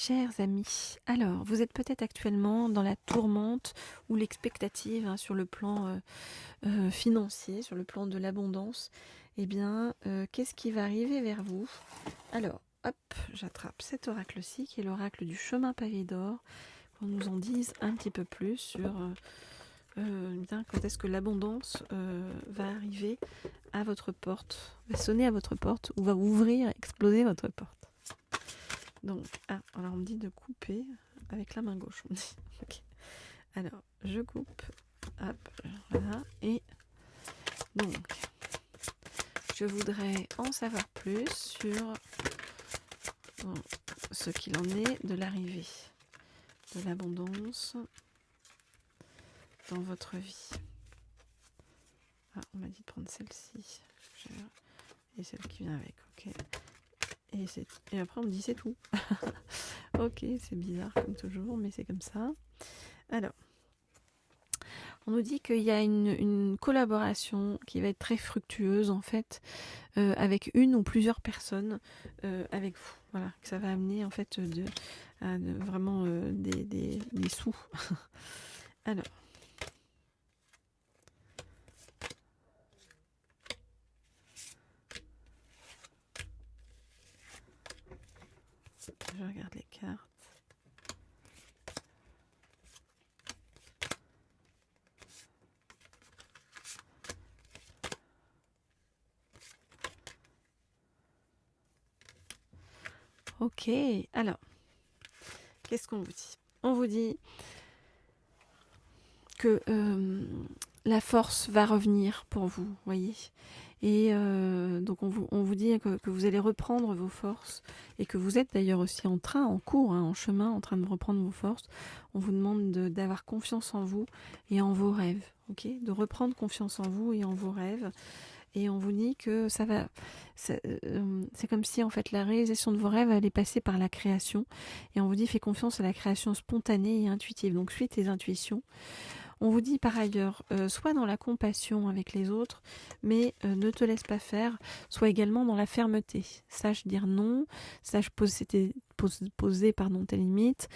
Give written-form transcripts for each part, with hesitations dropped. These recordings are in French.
Chers amis, alors vous êtes peut-être actuellement dans la tourmente ou l'expectative sur le plan financier, sur le plan de l'abondance. Eh bien, qu'est-ce qui va arriver vers vous? Alors, hop, j'attrape cet oracle-ci qui est l'oracle du chemin pavé d'or, qu'on nous en dise un petit peu plus sur bien, quand est-ce que l'abondance va arriver à votre porte, va sonner à votre porte ou va ouvrir, exploser votre porte. Donc, alors on me dit de couper avec la main gauche. On me dit. Okay. Alors, je coupe. Hop, voilà. Et donc, je voudrais en savoir plus sur ce qu'il en est de l'arrivée de l'abondance dans votre vie. Ah, on m'a dit de prendre celle-ci. Et celle qui vient avec, ok. Et après on me dit c'est tout. Ok, c'est bizarre comme toujours, mais c'est comme ça. Alors, on nous dit qu'il y a une collaboration qui va être très fructueuse en fait, avec une ou plusieurs personnes avec vous. Voilà, que ça va amener en fait vraiment des sous. Alors. Je regarde les cartes. Ok, alors, qu'est-ce qu'on vous dit? On vous dit que la force va revenir pour vous, voyez. Et donc on vous dit que vous allez reprendre vos forces et que vous êtes d'ailleurs aussi en cours, en chemin, en train de reprendre vos forces. On vous demande d'avoir confiance en vous et en vos rêves, ok? De reprendre confiance en vous et en vos rêves. Et on vous dit que ça va, c'est comme si en fait la réalisation de vos rêves allait passer par la création. Et on vous dit fais confiance à la création spontanée et intuitive. Donc suis tes intuitions. On vous dit par ailleurs, sois dans la compassion avec les autres, mais ne te laisse pas faire, sois également dans la fermeté. Sache dire non, sache poser tes limites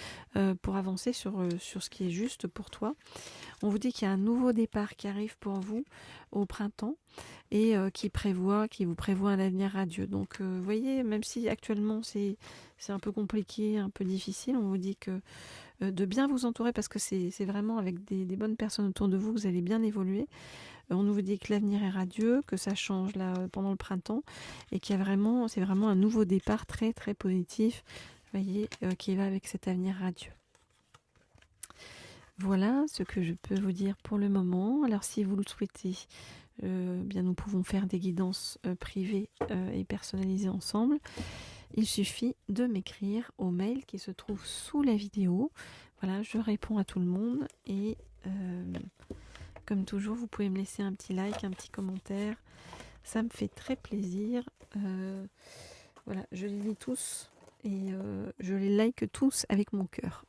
pour avancer sur ce qui est juste pour toi. On vous dit qu'il y a un nouveau départ qui arrive pour vous au printemps et qui vous prévoit un avenir radieux. Donc vous voyez, même si actuellement c'est un peu compliqué, un peu difficile, on vous dit que de bien vous entourer parce que c'est vraiment avec des bonnes personnes autour de vous que vous allez bien évoluer. On nous dit que l'avenir est radieux, que ça change là pendant le printemps et c'est vraiment un nouveau départ très très positif, vous voyez, qui va avec cet avenir radieux. Voilà ce que je peux vous dire pour le moment. Alors si vous le souhaitez, bien nous pouvons faire des guidances privées et personnalisées ensemble. Il suffit de m'écrire au mail qui se trouve sous la vidéo. Voilà, je réponds à tout le monde et comme toujours, vous pouvez me laisser un petit like, un petit commentaire. Ça me fait très plaisir. Voilà, je les lis tous et je les like tous avec mon cœur.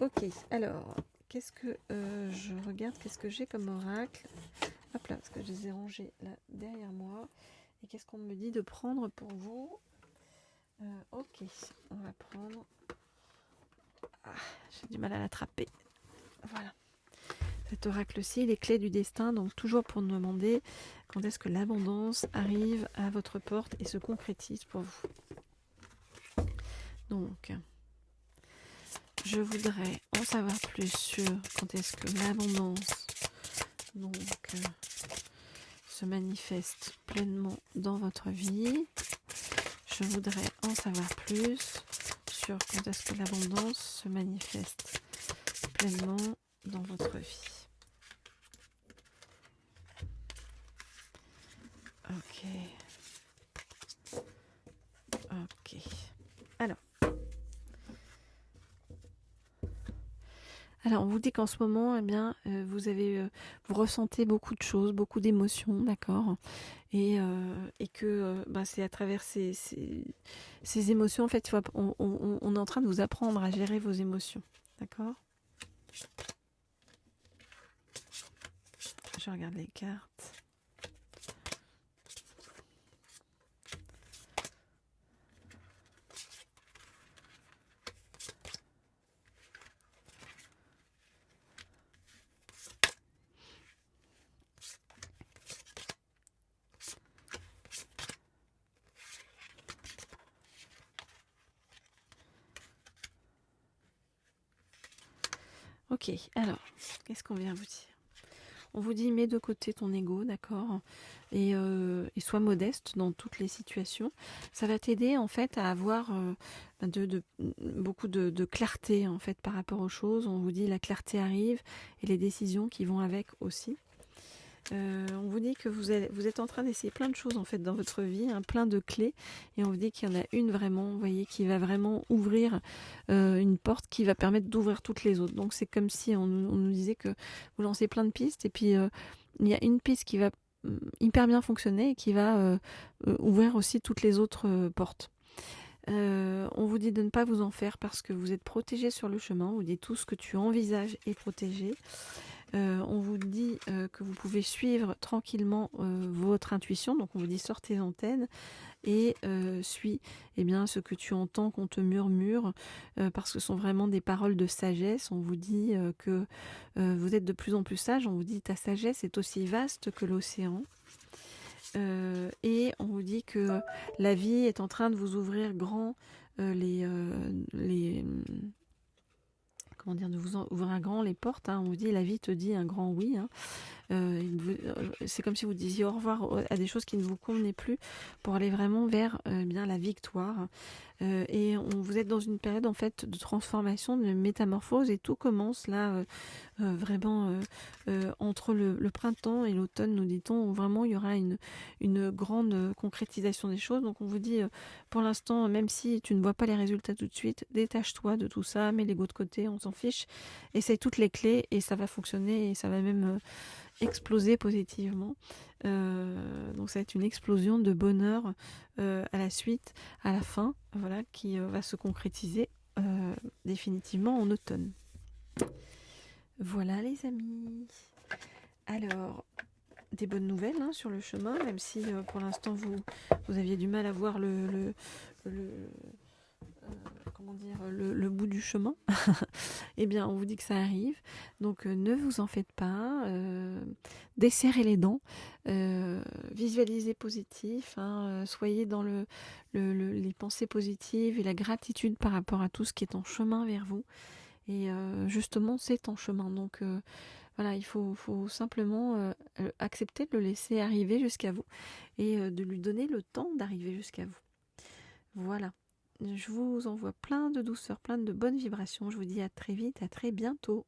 Ok, alors, qu'est-ce que je regarde, qu'est-ce que j'ai comme oracle? Hop là, parce que je les ai rangés là derrière moi. Et qu'est-ce qu'on me dit de prendre pour vous? Ok, on va prendre... j'ai du mal à l'attraper. Voilà. Cet oracle-ci, les clés du destin, donc toujours pour nous demander quand est-ce que l'abondance arrive à votre porte et se concrétise pour vous. Donc, je voudrais en savoir plus sur quand est-ce que l'abondance se manifeste pleinement dans votre vie. Je voudrais en savoir plus sur quand est-ce que l'abondance se manifeste pleinement dans votre vie. Ok. Alors, on vous dit qu'en ce moment, eh bien, vous ressentez beaucoup de choses, beaucoup d'émotions, d'accord, et que c'est à travers ces émotions, en fait, on est en train de vous apprendre à gérer vos émotions, d'accord. Je regarde les cartes. Ok, alors, qu'est-ce qu'on vient vous dire? On vous dit, mets de côté ton ego, d'accord, et sois modeste dans toutes les situations. Ça va t'aider en fait à avoir beaucoup de clarté en fait par rapport aux choses. On vous dit la clarté arrive et les décisions qui vont avec aussi. On vous dit que vous êtes en train d'essayer plein de choses en fait dans votre vie, hein, plein de clés, et on vous dit qu'il y en a une vraiment, vous voyez, qui va vraiment ouvrir une porte qui va permettre d'ouvrir toutes les autres. Donc c'est comme si on nous disait que vous lancez plein de pistes, et puis il y a une piste qui va hyper bien fonctionner et qui va ouvrir aussi toutes les autres portes. On vous dit de ne pas vous en faire parce que vous êtes protégé sur le chemin. On vous dit tout ce que tu envisages est protégé. On vous dit que vous pouvez suivre tranquillement votre intuition. Donc on vous dit sors tes antennes et suis ce que tu entends qu'on te murmure, parce que ce sont vraiment des paroles de sagesse. On vous dit que vous êtes de plus en plus sage. On vous dit ta sagesse est aussi vaste que l'océan. Et on vous dit que la vie est en train de vous ouvrir grand comment dire, de vous ouvrir grand les portes, hein. On vous dit, la vie te dit un grand oui, hein. C'est comme si vous disiez au revoir à des choses qui ne vous convenaient plus pour aller vraiment vers la victoire. Et vous êtes dans une période en fait de transformation, de métamorphose, et tout commence là vraiment entre le printemps et l'automne, nous dit-on, où vraiment il y aura une grande concrétisation des choses. Donc on vous dit pour l'instant, même si tu ne vois pas les résultats tout de suite, détache-toi de tout ça, mets l'ego de côté, on s'en fiche, essaye toutes les clés et ça va fonctionner, et ça va même exploser positivement. Donc ça va être une explosion de bonheur à la suite, à la fin, voilà, qui va se concrétiser définitivement en automne. Voilà les amis. Alors, des bonnes nouvelles hein, sur le chemin, même si pour l'instant vous aviez du mal à voir le bout du chemin. Eh bien, on vous dit que ça arrive. Donc, ne vous en faites pas. Desserrez les dents. Visualisez positif. Hein, soyez dans les pensées positives et la gratitude par rapport à tout ce qui est en chemin vers vous. Et justement, c'est en chemin. Donc, voilà, il faut simplement accepter de le laisser arriver jusqu'à vous et de lui donner le temps d'arriver jusqu'à vous. Voilà. Je vous envoie plein de douceur, plein de bonnes vibrations. Je vous dis à très vite, à très bientôt.